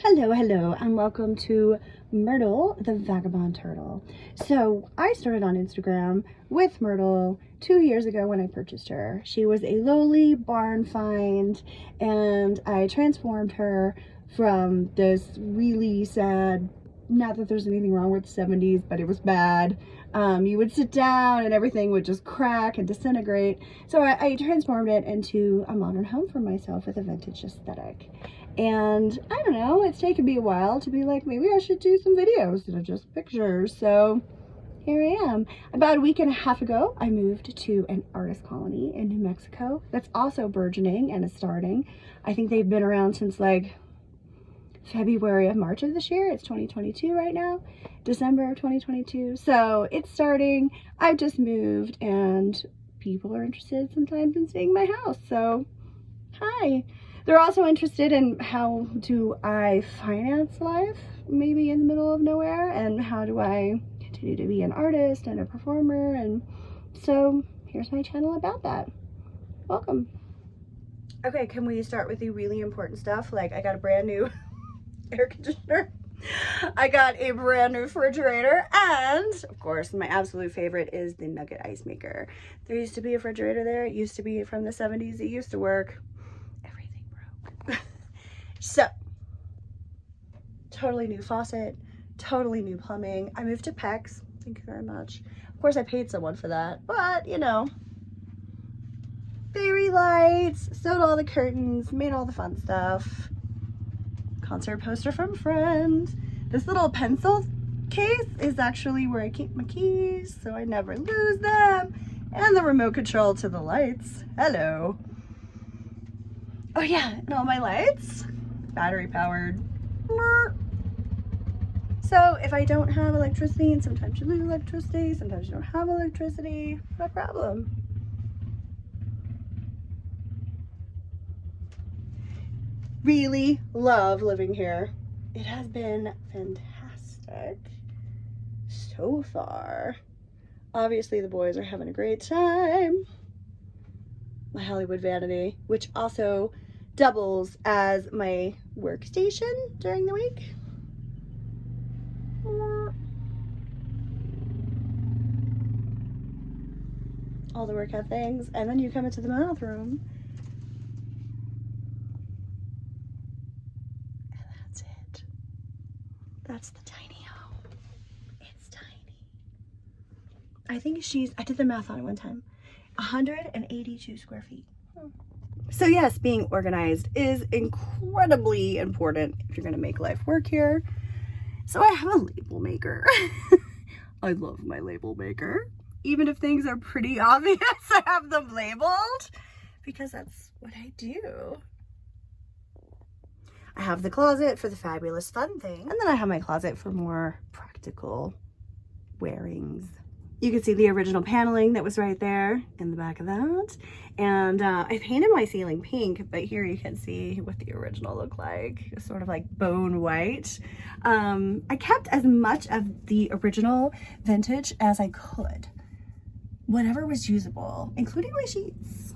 Hello, and welcome to Myrtle, the vagabond turtle. So I started on Instagram with Myrtle 2 years ago when I purchased her. She was a lowly barn find, and I transformed her from this really sad, not that there's anything wrong with the 70s, but it was bad. You would sit down and everything would just crack and disintegrate. So I transformed it into a modern home for myself with a vintage aesthetic. And I don't know, it's taken me a while to be like, maybe I should do some videos instead of just pictures. So here I am. About a week and a half ago, I moved to an artist colony in New Mexico that's also burgeoning and is starting. I think they've been around since like February of March of this year. It's 2022 right now, December of 2022. So it's starting. I've just moved and people are interested sometimes in seeing my house. So hi. They're also interested in how do I finance life, maybe in the middle of nowhere, and how do I continue to be an artist and a performer. And so here's my channel about that. Welcome. Okay, can we start with the really important stuff? Like, I got a brand new air conditioner, I got a brand new refrigerator, and of course my absolute favorite is the nugget ice maker. There used to be a refrigerator there. It used to be from the 70s. It used to work. Everything broke. So totally new faucet, totally new plumbing. I moved to PEX. Thank you very much. Of course I paid someone for that, but you know, fairy lights, sewed all the curtains, made all the fun stuff. Concert poster from a friend. This little pencil case is actually where I keep my keys so I never lose them. And the remote control to the lights. Hello. Oh yeah, and all my lights, battery powered. So if I don't have electricity, and sometimes you lose electricity, sometimes you don't have electricity, no problem. Really love living here. It has been fantastic so far. Obviously the boys are having a great time. My Hollywood vanity, which also doubles as my workstation during the week. All the workout things, and then you come into the bathroom. That's the tiny home. It's tiny. I think I did the math on it one time, 182 square feet. So yes, being organized is incredibly important if you're gonna make life work here. So I have a label maker. I love my label maker. Even if things are pretty obvious, I have them labeled because that's what I do. I have the closet for the fabulous fun thing, and then I have my closet for more practical wearings. You can see the original paneling that was right there in the back of that. And I painted my ceiling pink, but here you can see what the original looked like. It's sort of like bone white. I kept as much of the original vintage as I could. Whatever was usable, including my sheets.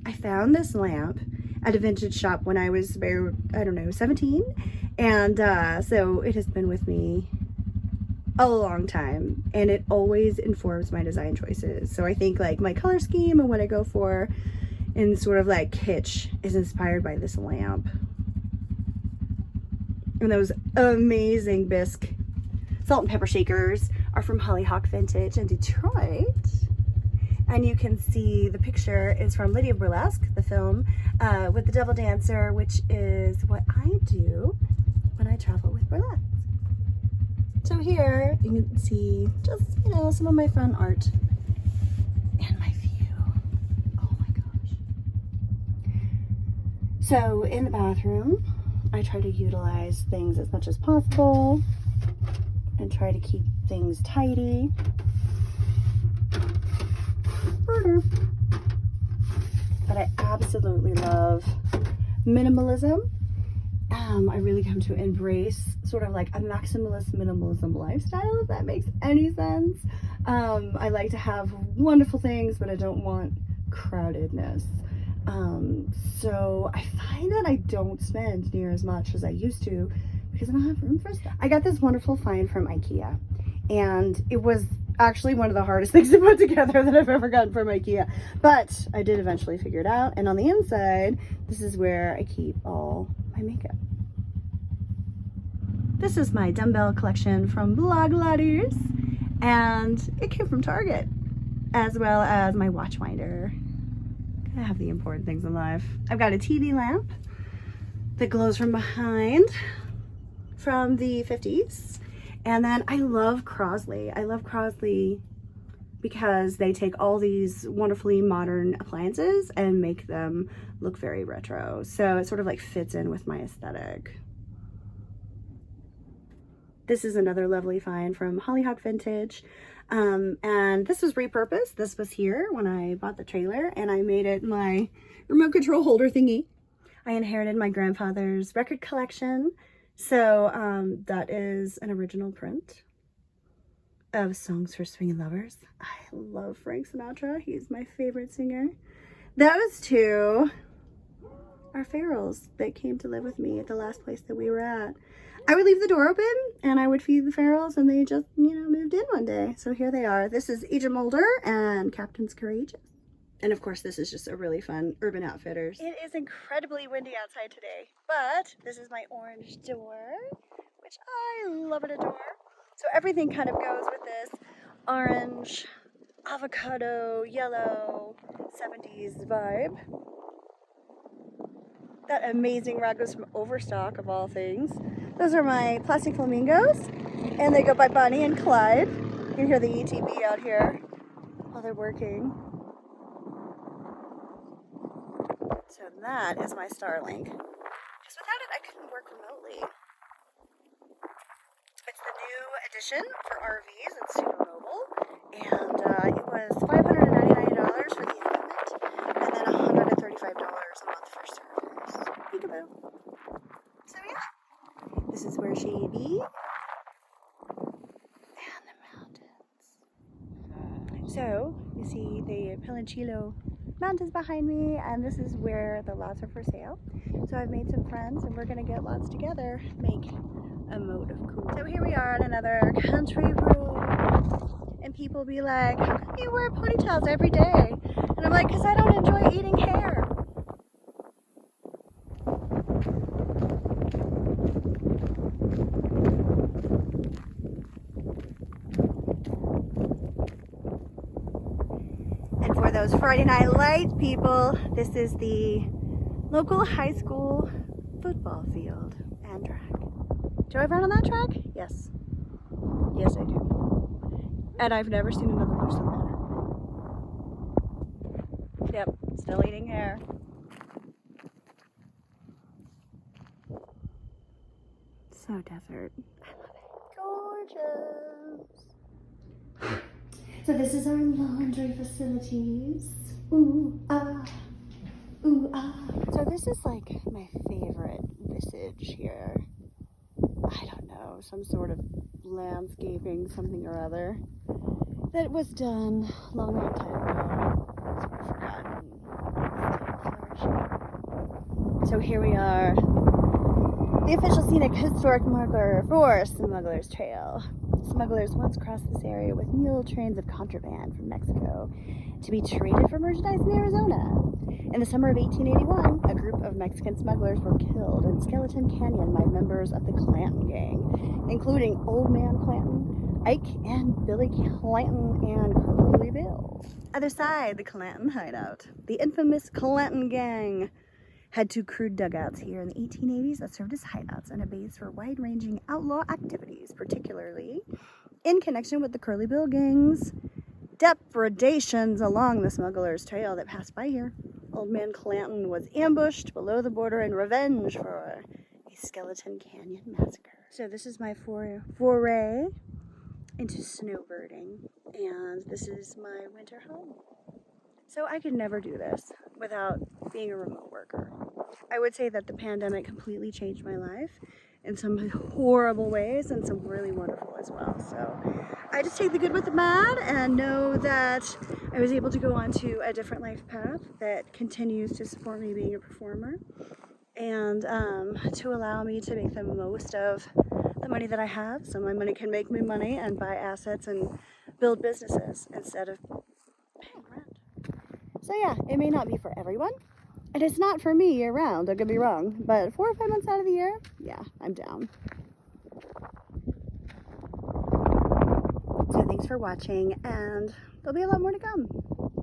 I found this lamp at a vintage shop when I was about, I don't know, 17. And so it has been with me a long time, and it always informs my design choices. So I think like my color scheme and what I go for in sort of like kitsch is inspired by this lamp. And those amazing bisque salt and pepper shakers are from Hollyhock Vintage in Detroit. And you can see the picture is from Lydia Burlesque, the film, with the Devil Dancer, which is what I do when I travel with burlesque. So here you can see just, you know, some of my fun art and my view. Oh my gosh. So in the bathroom, I try to utilize things as much as possible and try to keep things tidy. But I absolutely love minimalism. I really come to embrace sort of like a maximalist minimalism lifestyle, if that makes any sense. I like to have wonderful things, but I don't want crowdedness. So I find that I don't spend near as much as I used to because I don't have room for stuff. I got this wonderful find from IKEA, and it was actually one of the hardest things to put together that I've ever gotten from IKEA, but I did eventually figure it out. And on the inside, this is where I keep all my makeup. This is my dumbbell collection from Blog Ladders, and it came from Target, as well as my watch winder. I have the important things in life. I've got a TV lamp that glows from behind from the 50s. And then I love Crosley. I love Crosley because they take all these wonderfully modern appliances and make them look very retro. So it sort of like fits in with my aesthetic. This is another lovely find from Hollyhock Vintage. And this was repurposed. This was here when I bought the trailer, and I made it my remote control holder thingy. I inherited my grandfather's record collection. So that is an original print of Songs for Swingin' Lovers. I love Frank Sinatra. He's my favorite singer. Those two are ferals that came to live with me at the last place that we were at. I would leave the door open and I would feed the ferals, and they just, you know, moved in one day. So here they are. This is Agent Mulder and Captain's Courageous. And of course, this is just a really fun Urban Outfitters. It is incredibly windy outside today, but this is my orange door, which I love and adore. So everything kind of goes with this orange, avocado, yellow, 70s vibe. That amazing rag was from Overstock, of all things. Those are my plastic flamingos, and they go by Bonnie and Clyde. You can hear the ETB out here while they're working. So that is my Starlink. Because without it, I couldn't work remotely. It's the new edition for RVs. It's super mobile, and it was $599 for the equipment, and then $135 a month for service. Peekaboo. So yeah, this is where she be, and the mountains. So you see the Pilanchillo Mountains behind me, and this is where the lots are for sale. So I've made some friends, and we're gonna get lots together, make a moat of cool. So here we are on another country road, and people be like, how come you wear ponytails every day? And I'm like, because I don't enjoy eating hair. And for those Friday Night Lights people, this is the local high school football field and track. Do I run on that track? Yes. Yes, I do. And I've never seen another person there. Yep, still eating hair. So desert. I love it. Gorgeous. So this is our laundry facilities. Ooh, ah. Ooh, ah. So this is like my favorite visage here. I don't know, some sort of landscaping, something or other, that was done a long, long time ago. Sort of forgotten. So here we are, the official scenic historic marker for Smuggler's Trail. Smugglers once crossed this area with mule trains of contraband from Mexico to be traded for merchandise in Arizona. In the summer of 1881, a group of Mexican smugglers were killed in Skeleton Canyon by members of the Clanton gang, including Old Man Clanton, Ike and Billy Clanton, and Curly Bill. Other side, the Clanton hideout. The infamous Clanton gang had two crude dugouts here in the 1880s that served as hideouts and a base for wide-ranging outlaw activities, particularly in connection with the Curly Bill gang's depredations along the Smuggler's Trail that passed by here. Old Man Clanton was ambushed below the border in revenge for a Skeleton Canyon massacre. So this is my foray into snowbirding, and this is my winter home. So I could never do this without being a remote worker. I would say that the pandemic completely changed my life, in some horrible ways and some really wonderful as well. So I just take the good with the bad and know that I was able to go on to a different life path that continues to support me being a performer, and to allow me to make the most of the money that I have, so my money can make me money and buy assets and build businesses instead of paying rent. So yeah, it may not be for everyone, and it's not for me year round, don't get me wrong, but 4 or 5 months out of the year, yeah, I'm down. So thanks for watching, and there'll be a lot more to come.